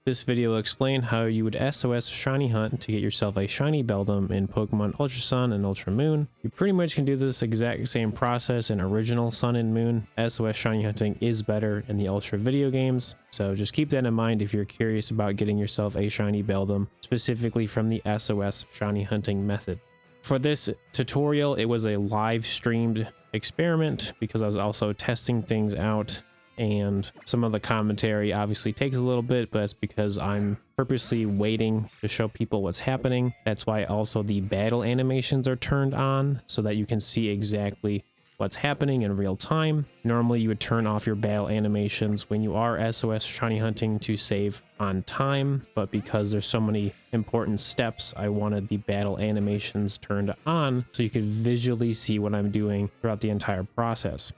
This video will explain how you would SOS shiny hunt to get yourself a shiny Beldum in Pokemon Ultra Sun and Ultra Moon. You pretty much can do this exact same process in original Sun and Moon. SOS shiny hunting is better in the Ultra video games, so just keep that in mind if you're curious about getting yourself a shiny Beldum, specifically from the SOS shiny hunting method. For this tutorial, it was a live streamed experiment because I was also testing things out, and some of the commentary obviously takes a little bit, but that's because I'm purposely waiting to show people what's happening. That's why also the battle animations are turned on so that you can see exactly what's happening in real time. Normally you would turn off your battle animations when you are SOS shiny hunting to save on time, but because there's so many important steps, I wanted the battle animations turned on so you could visually see what I'm doing throughout the entire process.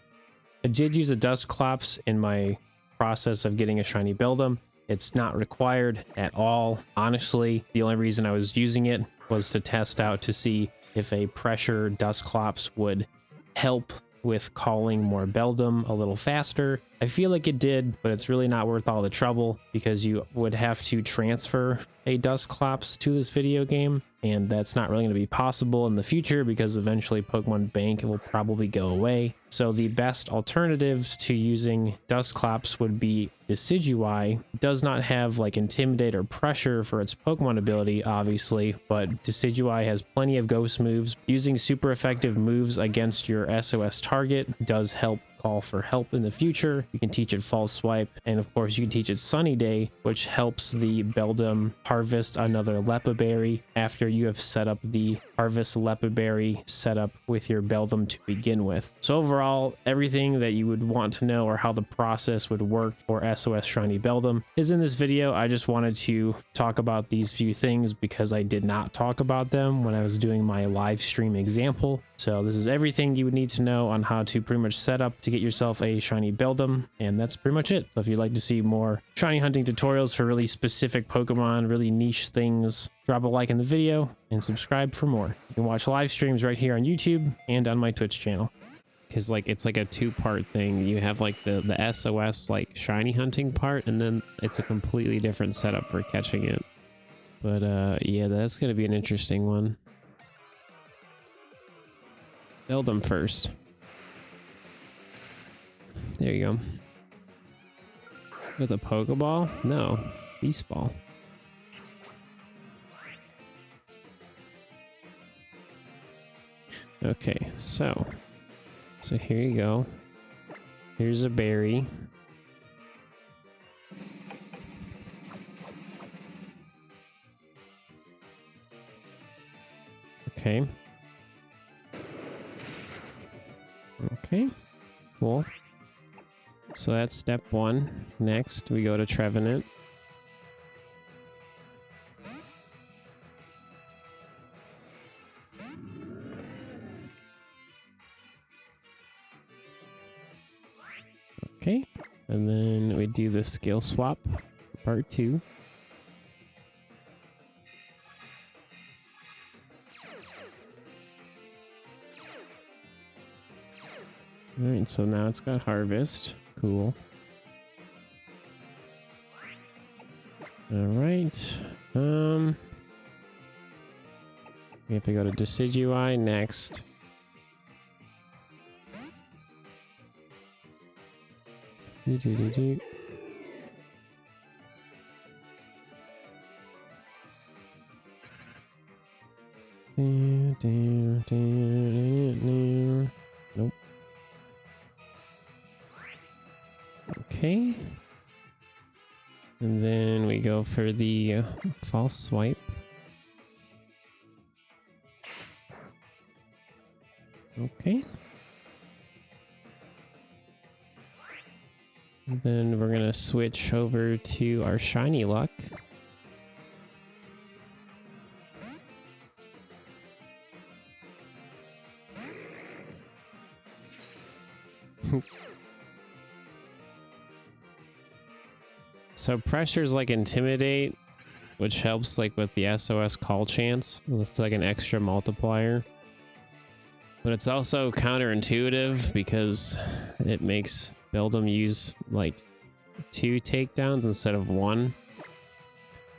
I did use a Dusclops in my process of getting a shiny Beldum. It's not required at all. Honestly, the only reason I was using it was to test out to see if a pressure Dusclops would help with calling more Beldum a little faster. I feel like it did, but it's really not worth all the trouble because you would have to transfer a Dusclops to this video game, and that's not really going to be possible in the future because eventually Pokemon Bank will probably go away. So the best alternative to using Dusclops would be Decidueye. It does not have like Intimidate or Pressure for its Pokemon ability, obviously, but Decidueye has plenty of ghost moves. Using super effective moves against your SOS target does help call for help in the future. You can teach it False Swipe, and of course you can teach it Sunny Day, which helps the Beldum harvest another Leppa Berry after you have set up the Harvest Leppa Berry setup with your Beldum to begin with. So overall, everything that you would want to know or how the process would work for SOS Shiny Beldum is in this video. I just wanted to talk about these few things because I did not talk about them when I was doing my live stream example. So this is everything you would need to know on how to pretty much set up to get yourself a shiny Beldum, and that's pretty much it. So if you'd like to see more shiny hunting tutorials for really specific Pokemon, really niche things, drop a like in the video and subscribe for more. You can watch live streams right here on YouTube and on my Twitch channel. Because like it's like a two-part thing. You have like the SOS like shiny hunting part, and then it's a completely different setup for catching it. But yeah, that's gonna be an interesting one. Beldum first. There you go. With a Pokeball? No. Beast Ball. Okay, so here you go. Here's a berry. Okay. Okay, cool. So that's step one. Next, we go to Trevenant. Okay, and then we do the skill swap, part 2. All right, so now it's got Harvest. Cool. All right. We have to go to Decidueye next. Nope. Okay. And then we go for the False Swipe. Okay. And then we're gonna switch over to our Shiny Luck. So pressure's like Intimidate, which helps like with the SOS call chance. It's like an extra multiplier. But it's also counterintuitive because it makes Beldum use like 2 takedowns instead of 1.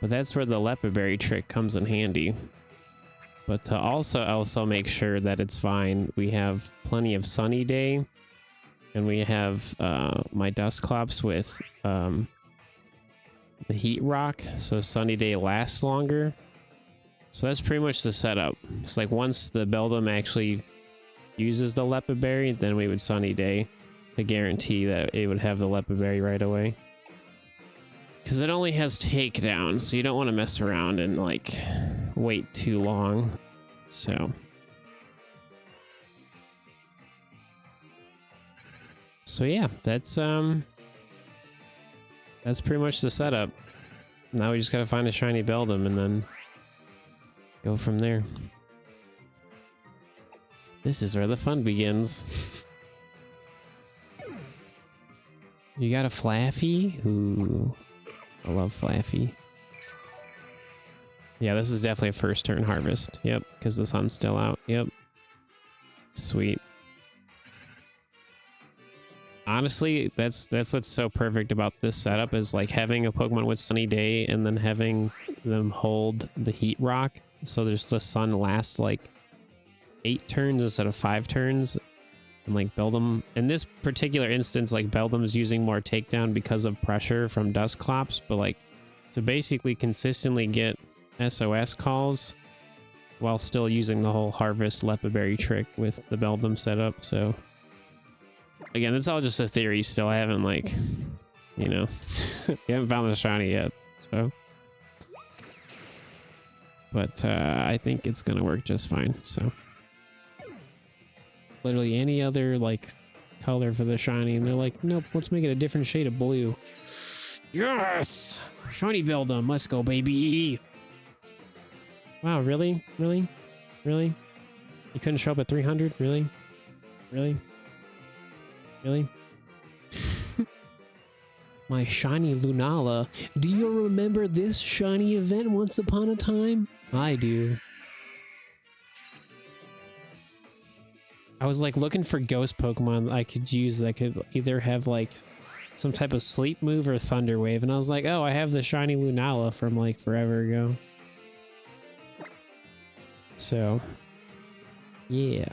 But that's where the leopard berry trick comes in handy. But to also make sure that it's fine, we have plenty of sunny day, and we have my Dusclops with the heat rock, so sunny day lasts longer. So that's pretty much the setup. It's like once the Beldum actually uses the leopard berry, then we would sunny day to guarantee that it would have the leopard berry right away. Because it only has takedown, so you don't want to mess around and like wait too long. So yeah, that's pretty much the setup. Now we just gotta find a shiny Beldum and then go from there. This is where the fun begins. You got a Flaffy? Ooh, I love Flaffy. Yeah, this is definitely a first turn harvest. Yep, because the sun's still out. Yep. Sweet. Honestly, that's what's so perfect about this setup is like having a Pokemon with Sunny Day and then having them hold the Heat Rock. So there's the sun lasts like 8 turns instead of 5 turns. And like Beldum, in this particular instance, like Beldum is using more takedown because of pressure from Dusclops, but like to basically consistently get SOS calls while still using the whole harvest leopard berry trick with the Beldum setup. So again, it's all just a theory still. I haven't like, you know, you haven't found the shiny yet. So, but I think it's gonna work just fine. So literally any other like color for the shiny, and they're like, nope, let's make it a different shade of blue. Yes, shiny Beldum, let's go, baby. Wow, really? You couldn't show up at 300? Really? My shiny Lunala. Do you remember this shiny event once upon a time? I do. I was like looking for ghost Pokemon I could use that could either have like some type of sleep move or thunder wave, and I was like, oh, I have the shiny Lunala from like forever ago. So yeah,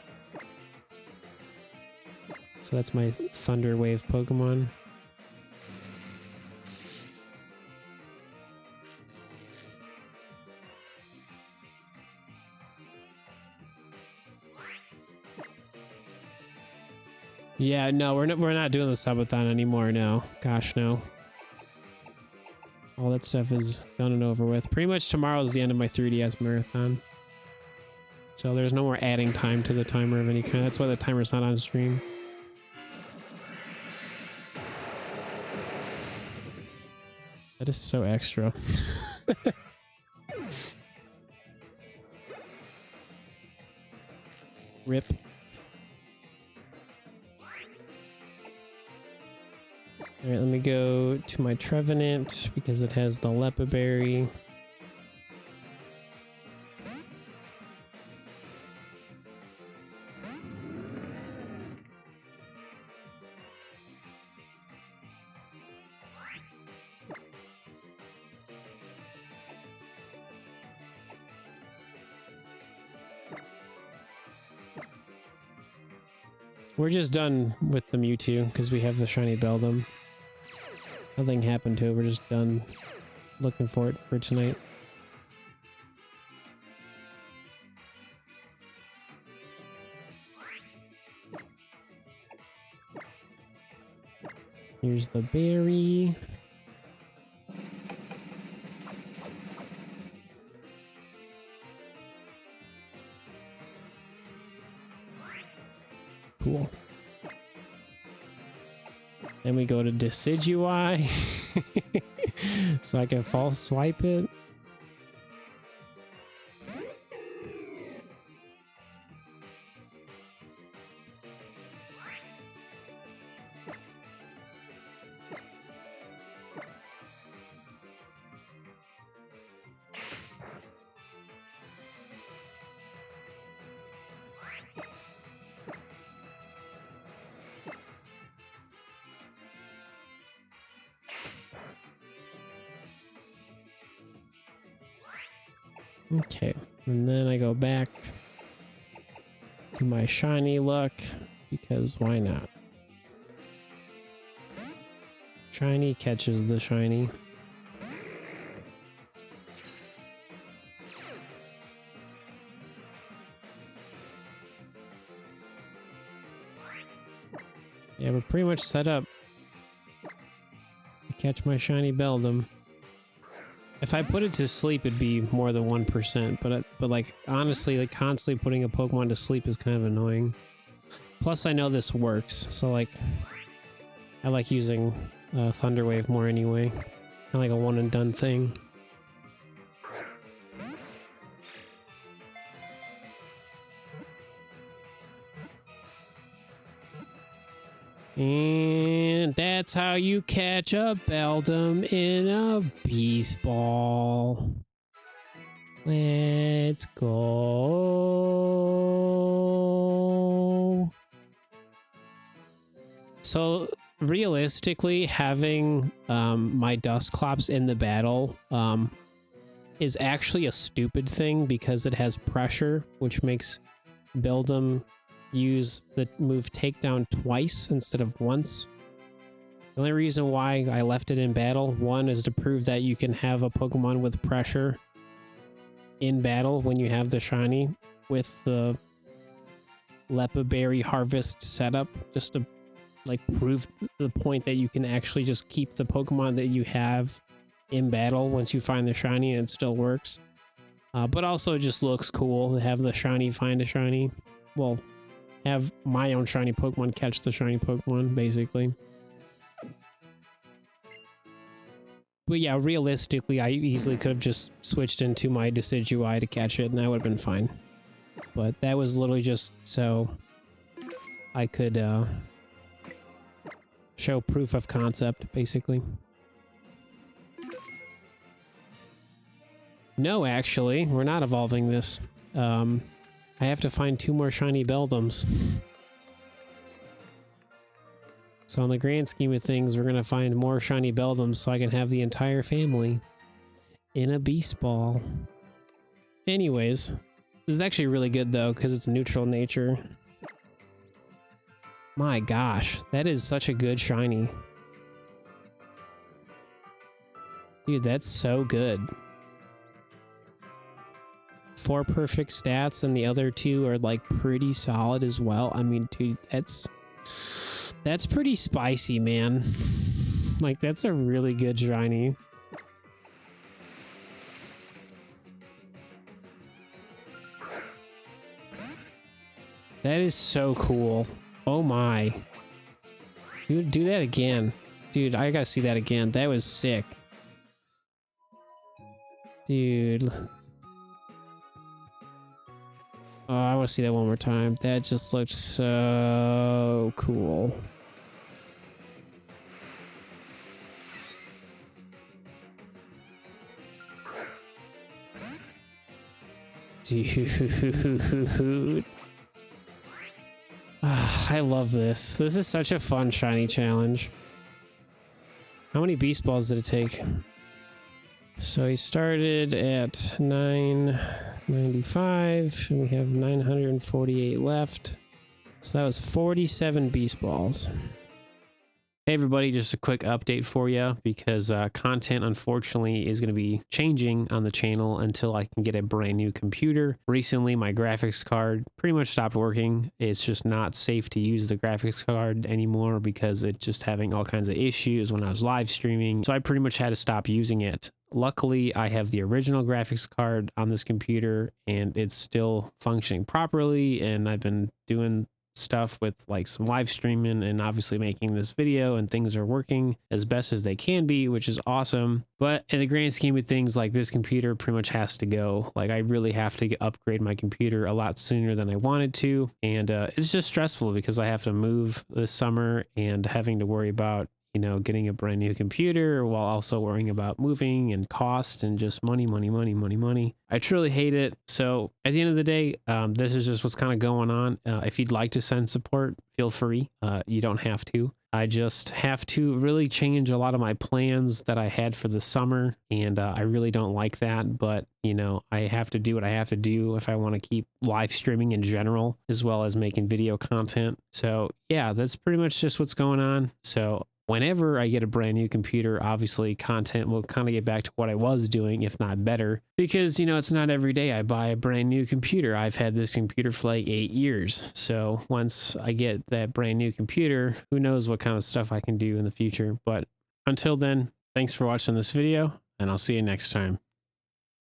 so that's my thunder wave Pokemon. Yeah, no, we're not doing the subathon anymore. No, gosh, no. All that stuff is done and over with. Pretty much tomorrow is the end of my 3DS marathon. So there's no more adding time to the timer of any kind. That's why the timer's not on stream. That is so extra. Rip. All right, let me go to my Trevenant because it has the leopard berry. We're just done with the Mewtwo because we have the shiny Beldum. Nothing happened to it. We're just done looking for it for tonight. Here's the berry. Cool. Then we go to Decidueye. So I can false swipe it. Okay, and then I go back to my shiny luck, because why not? Shiny catches the shiny. Yeah, we're pretty much set up to catch my shiny Beldum. If I put it to sleep, it'd be more than 1%, but like honestly, like constantly putting a Pokemon to sleep is kind of annoying. Plus, I know this works, so like I like using Thunder Wave more anyway. Kind of like a one and done thing. And that's how you catch a Beldum in a Beast Ball. Let's go. So realistically, having my Dusclops in the battle is actually a stupid thing because it has pressure, which makes Beldum use the move takedown twice instead of once. The only reason why I left it in battle, one, is to prove that you can have a Pokemon with pressure in battle when you have the shiny with the Lepa Berry Harvest setup, just to like prove the point that you can actually just keep the Pokemon that you have in battle once you find the shiny and it still works. But also it just looks cool to have the shiny find a shiny. Well, have my own shiny Pokemon catch the shiny Pokemon, basically. But yeah, realistically, I easily could have just switched into my Decidueye to catch it, and I would have been fine. But that was literally just so I could show proof of concept, basically. No, actually, we're not evolving this. I have to find 2 more shiny Beldums. So in the grand scheme of things, we're going to find more shiny Beldums so I can have the entire family in a Beast Ball. Anyways, this is actually really good though, because it's neutral nature. My gosh, that is such a good shiny. Dude, that's so good. 4 perfect stats and the other 2 are like pretty solid as well. I mean, dude, that's pretty spicy, man. Like, that's a really good shiny. That is so cool. Oh my. Dude, do that again. Dude, I gotta see that again. That was sick. Dude. Oh, I want to see that one more time. That just looked so cool. Dude. I love this. This is such a fun shiny challenge. How many Beast Balls did it take? So he started at 995, and we have 948 left. So that was 47 Beast Balls. Hey everybody, just a quick update for you because content unfortunately is going to be changing on the channel until I can get a brand new computer. Recently my graphics card pretty much stopped working. It's just not safe to use the graphics card anymore because it's just having all kinds of issues when I was live streaming. So I pretty much had to stop using it. Luckily, I have the original graphics card on this computer and it's still functioning properly, and I've been doing stuff with like some live streaming and obviously making this video, and things are working as best as they can be, which is awesome. But in the grand scheme of things, like, this computer pretty much has to go. Like, I really have to upgrade my computer a lot sooner than I wanted to, and it's just stressful because I have to move this summer and having to worry about, you know, getting a brand new computer while also worrying about moving and cost and just money. I truly hate it. So at the end of the day, this is just what's kind of going on. If you'd like to send support, feel free. You don't have to. I just have to really change a lot of my plans that I had for the summer, and I really don't like that, but you know, I have to do what I have to do if I want to keep live streaming in general, as well as making video content. So yeah, that's pretty much just what's going on. So whenever I get a brand new computer, obviously content will kind of get back to what I was doing, if not better, because, you know, it's not every day I buy a brand new computer. I've had this computer for like 8 years. So once I get that brand new computer, who knows what kind of stuff I can do in the future. But until then, thanks for watching this video, and I'll see you next time.